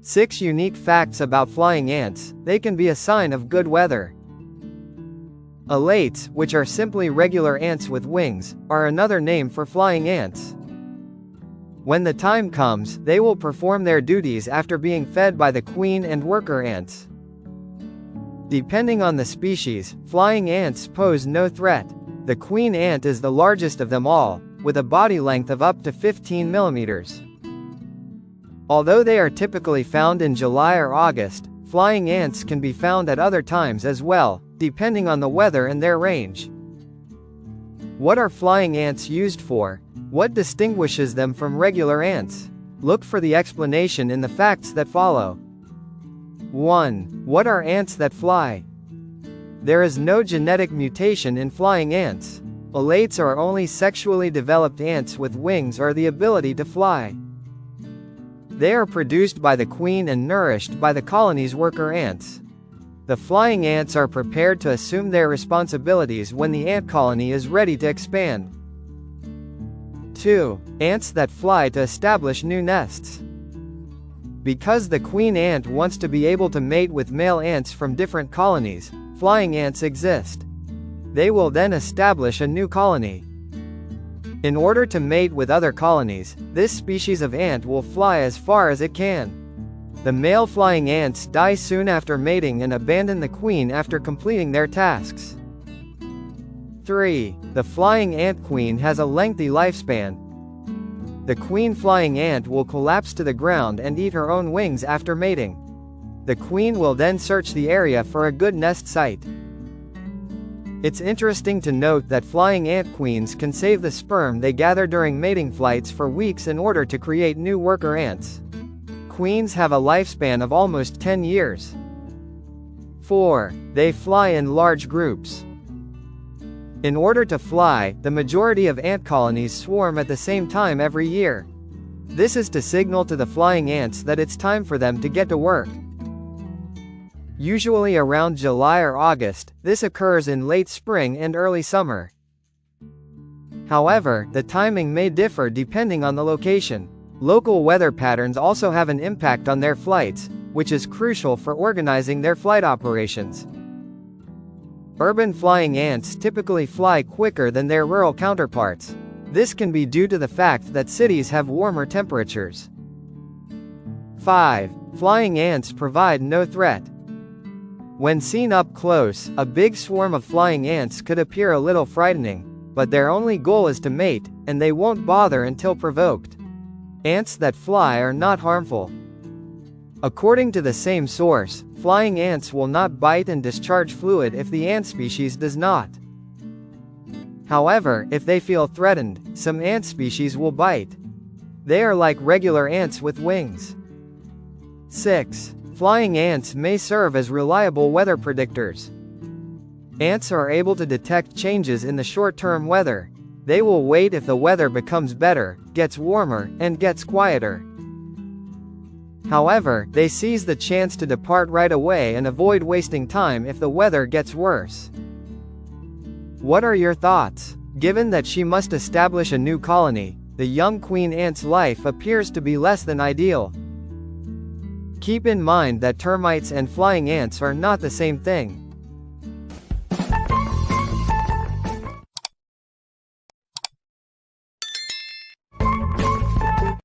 6 unique facts about flying ants. They can be a sign of good weather. Alates, which are simply regular ants with wings, are another name for flying ants. When the time comes, they will perform their duties after being fed by the queen and worker ants. Depending on the species, flying ants pose no threat. The queen ant is the largest of them all, with a body length of up to 15 millimeters. Although they are typically found in July or August, flying ants can be found at other times as well, depending on the weather and their range. What are flying ants used for? What distinguishes them from regular ants? Look for the explanation in the facts that follow. 1. What are ants that fly? There is no genetic mutation in flying ants. Alates are only sexually developed ants with wings or the ability to fly. They are produced by the queen and nourished by the colony's worker ants. The flying ants are prepared to assume their responsibilities when the ant colony is ready to expand. 2. Ants that fly to establish new nests. Because the queen ant wants to be able to mate with male ants from different colonies, flying ants exist. They will then establish a new colony. In order to mate with other colonies, this species of ant will fly as far as it can. The male flying ants die soon after mating and abandon the queen after completing their tasks. 3. The flying ant queen has a lengthy lifespan. The queen flying ant will collapse to the ground and eat her own wings after mating. The queen will then search the area for a good nest site. It's interesting to note that flying ant queens can save the sperm they gather during mating flights for weeks in order to create new worker ants. Queens have a lifespan of almost 10 years. 4. They fly in large groups. In order to fly, the majority of ant colonies swarm at the same time every year. This is to signal to the flying ants that it's time for them to get to work. Usually around July or August, this occurs in late spring and early summer. However, the timing may differ depending on the location. Local weather patterns also have an impact on their flights, which is crucial for organizing their flight operations. Urban flying ants typically fly quicker than their rural counterparts. This can be due to the fact that cities have warmer temperatures. 5. Flying ants provide no threat. When seen up close, a big swarm of flying ants could appear a little frightening, but their only goal is to mate, and they won't bother until provoked. Ants that fly are not harmful. According to the same source, flying ants will not bite and discharge fluid if the ant species does not. However, if they feel threatened, some ant species will bite. They are like regular ants with wings. 6. Flying ants may serve as reliable weather predictors. Ants are able to detect changes in the short-term weather. They will wait if the weather becomes better, gets warmer, and gets quieter. However, they seize the chance to depart right away and avoid wasting time if the weather gets worse. What are your thoughts? Given that she must establish a new colony, the young queen ant's life appears to be less than ideal. Keep in mind that termites and flying ants are not the same thing.